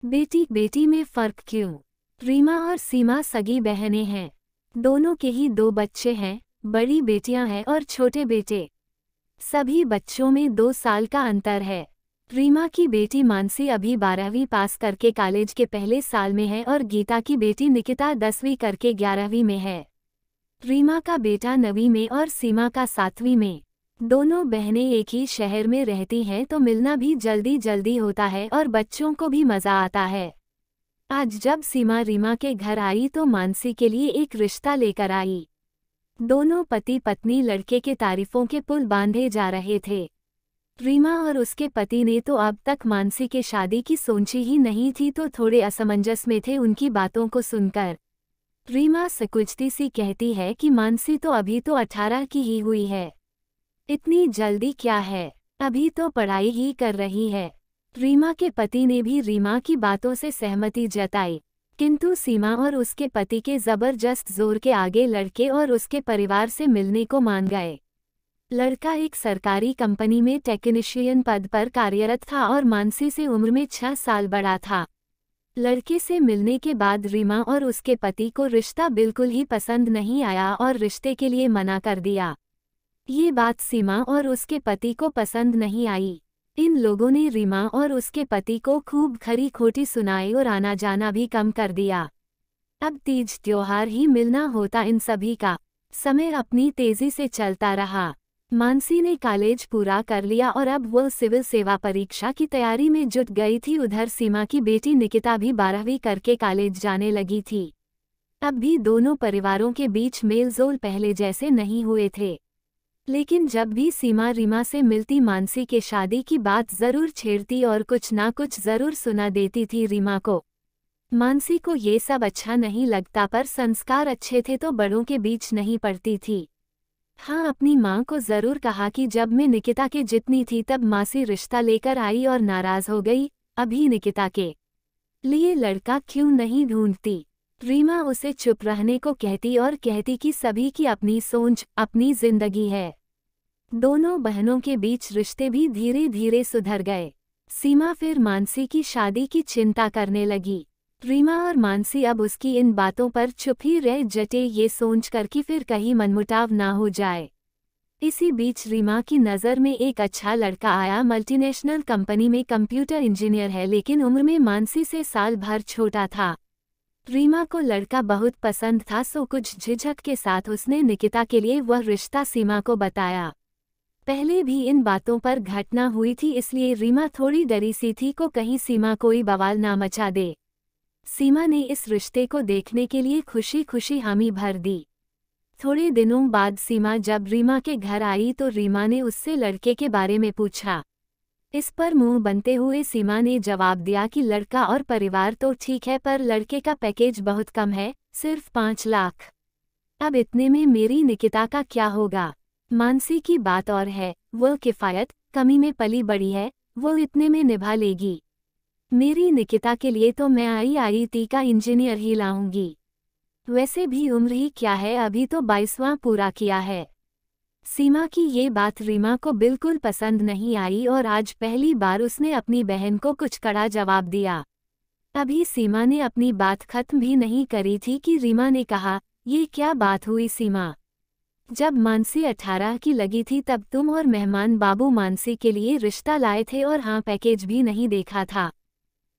बेटी बेटी में फर्क क्यों? रीमा और सीमा सगी बहनें हैं। दोनों के ही 2 बच्चे हैं, बड़ी बेटियां हैं और छोटे बेटे। सभी बच्चों में 2 साल का अंतर है। रीमा की बेटी मानसी अभी 12वीं पास करके कॉलेज के पहले साल में है और गीता की बेटी निकिता 10वीं करके 11वीं में है। रीमा का बेटा 9वीं में और सीमा का 7वीं में। दोनों बहनें एक ही शहर में रहती हैं तो मिलना भी जल्दी जल्दी होता है और बच्चों को भी मज़ा आता है। आज जब सीमा रीमा के घर आई तो मानसी के लिए एक रिश्ता लेकर आई। दोनों पति पत्नी लड़के के तारीफों के पुल बांधे जा रहे थे। रीमा और उसके पति ने तो अब तक मानसी के शादी की सोची ही नहीं थी तो थोड़े असमंजस में थे उनकी बातों को सुनकर। रीमा सकुचती सी कहती है कि मानसी तो अभी तो 18 की ही हुई है, इतनी जल्दी क्या है, अभी तो पढ़ाई ही कर रही है। रीमा के पति ने भी रीमा की बातों से सहमति जताई, किंतु सीमा और उसके पति के जबरदस्त जोर के आगे लड़के और उसके परिवार से मिलने को मान गए। लड़का एक सरकारी कंपनी में टेक्नीशियन पद पर कार्यरत था और मानसी से उम्र में 6 साल बड़ा था। लड़के से मिलने के बाद रीमा और उसके पति को रिश्ता बिल्कुल ही पसंद नहीं आया और रिश्ते के लिए मना कर दिया। ये बात सीमा और उसके पति को पसंद नहीं आई। इन लोगों ने रीमा और उसके पति को खूब खरी खोटी सुनाई और आना जाना भी कम कर दिया। अब तीज त्योहार ही मिलना होता इन सभी का। समय अपनी तेजी से चलता रहा। मानसी ने कॉलेज पूरा कर लिया और अब वो सिविल सेवा परीक्षा की तैयारी में जुट गई थी। उधर सीमा की बेटी निकिता भी 12वीं करके कॉलेज जाने लगी थी। अब भी दोनों परिवारों के बीच मेलजोल पहले जैसे नहीं हुए थे, लेकिन जब भी सीमा रीमा से मिलती मानसी के शादी की बात जरूर छेड़ती और कुछ ना कुछ जरूर सुना देती थी रीमा को। मानसी को ये सब अच्छा नहीं लगता पर संस्कार अच्छे थे तो बड़ों के बीच नहीं पड़ती थी। हाँ, अपनी माँ को जरूर कहा कि जब मैं निकिता के जितनी थी तब मासी रिश्ता लेकर आई और नाराज हो गई, अभी निकिता के लिए लड़का क्यों नहीं ढूंढती। रीमा उसे चुप रहने को कहती और कहती कि सभी की अपनी सोच, अपनी जिंदगी है। दोनों बहनों के बीच रिश्ते भी धीरे धीरे सुधर गए। सीमा फिर मानसी की शादी की चिंता करने लगी। रीमा और मानसी अब उसकी इन बातों पर चुप ही रह जटे, ये सोचकर कि फिर कहीं मनमुटाव ना हो जाए। इसी बीच रीमा की नज़र में एक अच्छा लड़का आया। मल्टीनेशनल कंपनी में कंप्यूटर इंजीनियर है, लेकिन उम्र में मानसी से साल भर छोटा था। रीमा को लड़का बहुत पसंद था, सो कुछ झिझक के साथ उसने निकिता के लिए वह रिश्ता सीमा को बताया। पहले भी इन बातों पर घटना हुई थी, इसलिए रीमा थोड़ी डरी सी थी को कहीं सीमा कोई बवाल ना मचा दे। सीमा ने इस रिश्ते को देखने के लिए खुशी खुशी हामी भर दी। थोड़े दिनों बाद सीमा जब रीमा के घर आई तो रीमा ने उससे लड़के के बारे में पूछा। इस पर मुंह बनते हुए सीमा ने जवाब दिया कि लड़का और परिवार तो ठीक है पर लड़के का पैकेज बहुत कम है, सिर्फ 5 लाख। अब इतने में मेरी निकिता का क्या होगा? मानसी की बात और है, वो किफ़ायत कमी में पली बड़ी है, वो इतने में निभा लेगी। मेरी निकिता के लिए तो मैं IIT का इंजीनियर ही लाऊंगी। वैसे भी उम्र ही क्या है, अभी तो 22वां पूरा किया है। सीमा की ये बात रीमा को बिल्कुल पसंद नहीं आई और आज पहली बार उसने अपनी बहन को कुछ कड़ा जवाब दिया। अभी सीमा ने अपनी बात खत्म भी नहीं करी थी कि रीमा ने कहा, ये क्या बात हुई सीमा? जब मानसी 18 की लगी थी तब तुम और मेहमान बाबू मानसी के लिए रिश्ता लाए थे और हाँ, पैकेज भी नहीं देखा था।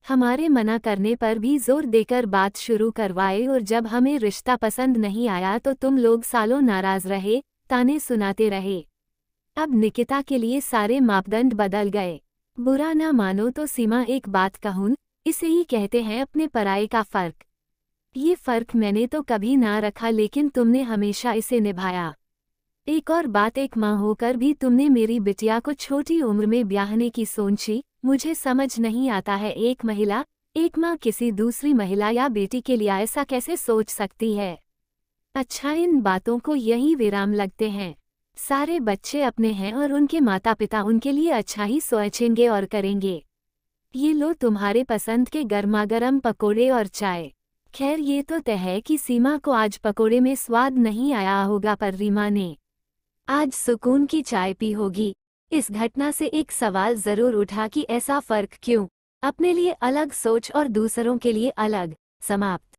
हमारे मना करने पर भी जोर देकर बात शुरू करवाए और जब हमें रिश्ता पसंद नहीं आया तो तुम लोग सालों नाराज रहे, ताने सुनाते रहे। अब निकिता के लिए सारे मापदंड बदल गए। बुरा ना मानो तो सीमा एक बात कहूँ, इसे ही कहते हैं अपने पराये का फ़र्क। ये फ़र्क मैंने तो कभी ना रखा, लेकिन तुमने हमेशा इसे निभाया। एक और बात, एक माँ होकर भी तुमने मेरी बिटिया को छोटी उम्र में ब्याहने की सोची। मुझे समझ नहीं आता है, एक महिला, एक माँ किसी दूसरी महिला या बेटी के लिए ऐसा कैसे सोच सकती है? अच्छा, इन बातों को यही विराम लगते हैं। सारे बच्चे अपने हैं और उनके माता पिता उनके लिए अच्छा ही सोचेंगे और करेंगे। ये लो तुम्हारे पसंद के गर्मागर्म पकोड़े और चाय। खैर, ये तो तय है कि सीमा को आज पकोड़े में स्वाद नहीं आया होगा, पर रीमा ने आज सुकून की चाय पी होगी। इस घटना से एक सवाल जरूर उठा कि ऐसा फर्क क्यों? अपने लिए अलग सोच और दूसरों के लिए अलग। समाप्त।